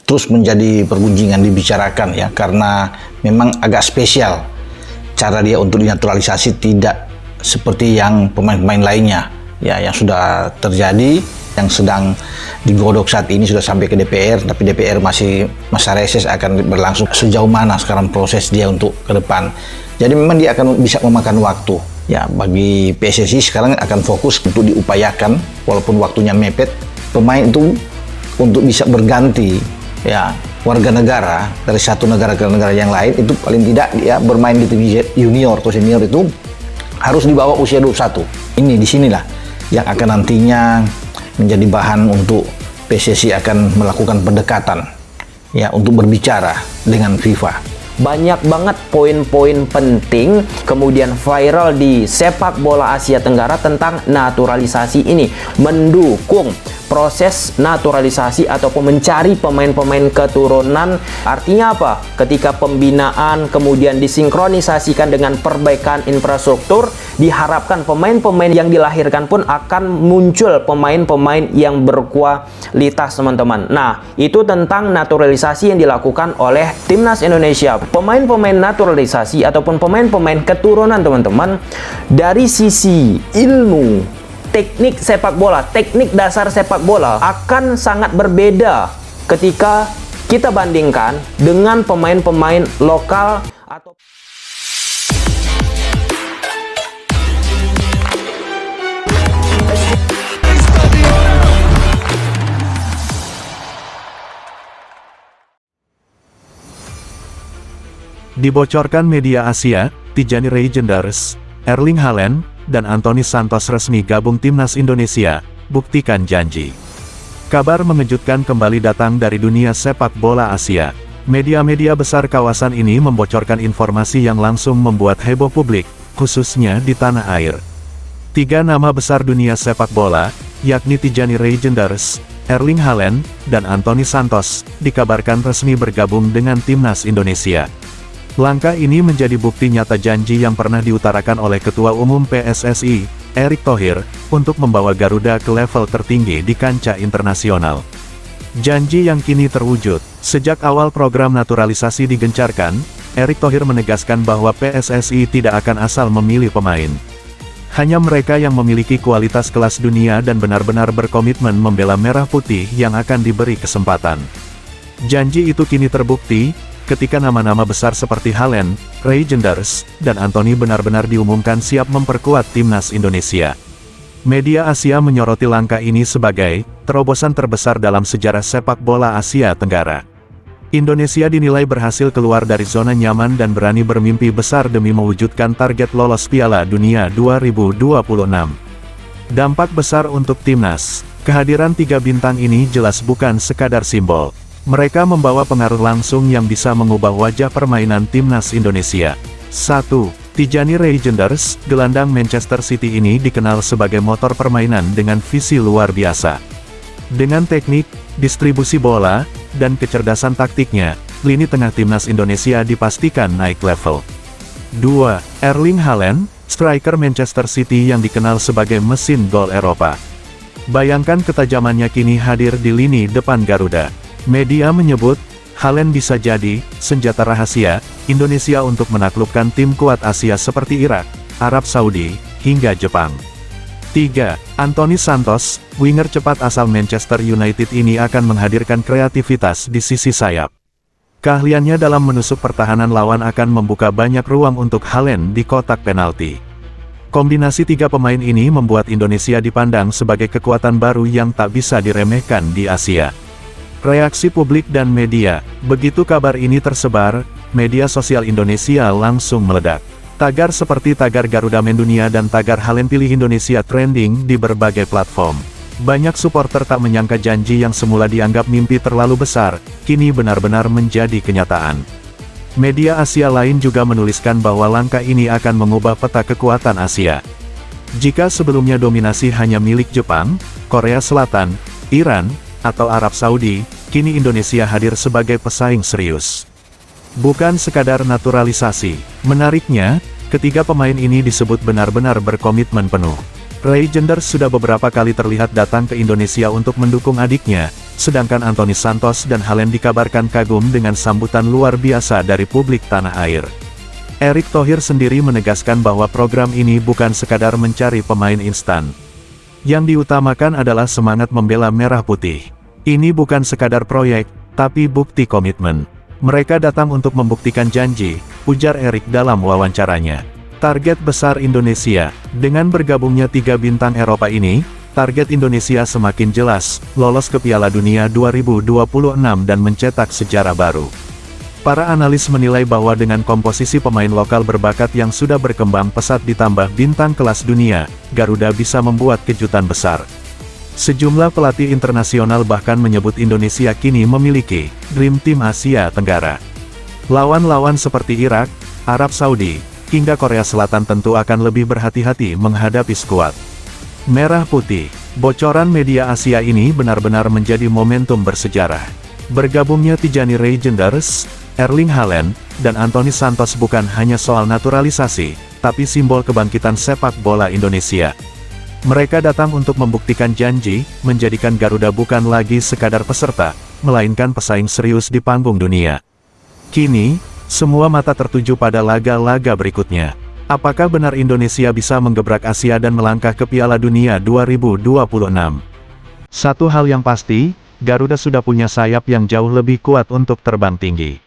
terus menjadi perbincangan dibicarakan ya, karena memang agak spesial cara dia untuk dinaturalisasi, tidak seperti yang pemain-pemain lainnya ya yang sudah terjadi, yang sedang digodok saat ini sudah sampai ke DPR, tapi DPR masih masa reses akan berlangsung sejauh mana sekarang proses dia untuk ke depan. Jadi memang dia akan bisa memakan waktu. Ya, bagi PSSI sekarang akan fokus untuk diupayakan walaupun waktunya mepet, pemain itu untuk bisa berganti ya warga negara dari satu negara ke negara yang lain, itu paling tidak dia bermain di tinggi junior atau senior itu harus di bawah usia 21. Ini disinilah yang akan nantinya menjadi bahan untuk PSSI akan melakukan pendekatan ya untuk berbicara dengan FIFA. Banyak banget poin-poin penting kemudian viral di sepak bola Asia Tenggara tentang naturalisasi ini, mendukung proses naturalisasi ataupun mencari pemain-pemain keturunan. Artinya apa? Ketika pembinaan kemudian disinkronisasikan dengan perbaikan infrastruktur, diharapkan pemain-pemain yang dilahirkan pun akan muncul pemain-pemain yang berkualitas, teman-teman. Nah, itu tentang naturalisasi yang dilakukan oleh Timnas Indonesia. Pemain-pemain naturalisasi ataupun pemain-pemain keturunan, teman-teman, dari sisi ilmu, teknik sepak bola, teknik dasar sepak bola akan sangat berbeda ketika kita bandingkan dengan pemain-pemain lokal atau Dibocorkan media Asia, Tijani Reijenders, Erling Haaland, dan Anthony Santos resmi gabung Timnas Indonesia, buktikan janji. Kabar mengejutkan kembali datang dari dunia sepak bola Asia. Media-media besar kawasan ini membocorkan informasi yang langsung membuat heboh publik, khususnya di tanah air. 3 nama besar dunia sepak bola, yakni Tijani Reijenders, Erling Haaland, dan Anthony Santos, dikabarkan resmi bergabung dengan Timnas Indonesia. Langkah ini menjadi bukti nyata janji yang pernah diutarakan oleh Ketua Umum PSSI, Erick Thohir, untuk membawa Garuda ke level tertinggi di kancah internasional. Janji yang kini terwujud. Sejak awal program naturalisasi digencarkan, Erick Thohir menegaskan bahwa PSSI tidak akan asal memilih pemain. Hanya mereka yang memiliki kualitas kelas dunia dan benar-benar berkomitmen membela merah putih yang akan diberi kesempatan. Janji itu kini terbukti, ketika nama-nama besar seperti Haaland, Reijenders, dan Anthony benar-benar diumumkan siap memperkuat Timnas Indonesia. Media Asia menyoroti langkah ini sebagai terobosan terbesar dalam sejarah sepak bola Asia Tenggara. Indonesia dinilai berhasil keluar dari zona nyaman dan berani bermimpi besar demi mewujudkan target lolos Piala Dunia 2026. Dampak besar untuk Timnas. Kehadiran 3 bintang ini jelas bukan sekadar simbol. Mereka membawa pengaruh langsung yang bisa mengubah wajah permainan Timnas Indonesia. 1. Tijani Reijenders, gelandang Manchester City ini dikenal sebagai motor permainan dengan visi luar biasa. Dengan teknik, distribusi bola, dan kecerdasan taktiknya, lini tengah Timnas Indonesia dipastikan naik level. 2. Erling Haaland, striker Manchester City yang dikenal sebagai mesin gol Eropa. Bayangkan ketajamannya kini hadir di lini depan Garuda. Media menyebut, Haaland bisa jadi senjata rahasia Indonesia untuk menaklukkan tim kuat Asia seperti Irak, Arab Saudi, hingga Jepang. 3. Anthony Santos, winger cepat asal Manchester United ini akan menghadirkan kreativitas di sisi sayap. Keahliannya dalam menusuk pertahanan lawan akan membuka banyak ruang untuk Haaland di kotak penalti. Kombinasi 3 pemain ini membuat Indonesia dipandang sebagai kekuatan baru yang tak bisa diremehkan di Asia. Reaksi publik dan media. Begitu kabar ini tersebar, media sosial Indonesia langsung meledak. Tagar seperti tagar Garuda Mendunia dan tagar Haaland pilih Indonesia trending di berbagai platform. Banyak supporter tak menyangka janji yang semula dianggap mimpi terlalu besar, kini benar-benar menjadi kenyataan. Media Asia lain juga menuliskan bahwa langkah ini akan mengubah peta kekuatan Asia. Jika sebelumnya dominasi hanya milik Jepang, Korea Selatan, Iran, atau Arab Saudi, kini Indonesia hadir sebagai pesaing serius. Bukan sekadar naturalisasi. Menariknya, ketiga pemain ini disebut benar-benar berkomitmen penuh. Reijenders sudah beberapa kali terlihat datang ke Indonesia untuk mendukung adiknya, sedangkan Anthony Santos dan Haaland dikabarkan kagum dengan sambutan luar biasa dari publik tanah air. Erick Thohir sendiri menegaskan bahwa program ini bukan sekadar mencari pemain instan. Yang diutamakan adalah semangat membela merah putih. Ini bukan sekadar proyek, tapi bukti komitmen. Mereka datang untuk membuktikan janji, ujar Erick dalam wawancaranya. Target besar Indonesia, dengan bergabungnya 3 bintang Eropa ini, target Indonesia semakin jelas, lolos ke Piala Dunia 2026 dan mencetak sejarah baru. Para analis menilai bahwa dengan komposisi pemain lokal berbakat yang sudah berkembang pesat ditambah bintang kelas dunia, Garuda bisa membuat kejutan besar. Sejumlah pelatih internasional bahkan menyebut Indonesia kini memiliki Dream Team Asia Tenggara. Lawan-lawan seperti Irak, Arab Saudi, hingga Korea Selatan tentu akan lebih berhati-hati menghadapi skuad merah putih. Bocoran media Asia ini benar-benar menjadi momentum bersejarah. Bergabungnya Tijani Reijenders, Erling Haaland, dan Anthony Santos bukan hanya soal naturalisasi, tapi simbol kebangkitan sepak bola Indonesia. Mereka datang untuk membuktikan janji, menjadikan Garuda bukan lagi sekadar peserta, melainkan pesaing serius di panggung dunia. Kini, semua mata tertuju pada laga-laga berikutnya. Apakah benar Indonesia bisa menggebrak Asia dan melangkah ke Piala Dunia 2026? Satu hal yang pasti, Garuda sudah punya sayap yang jauh lebih kuat untuk terbang tinggi.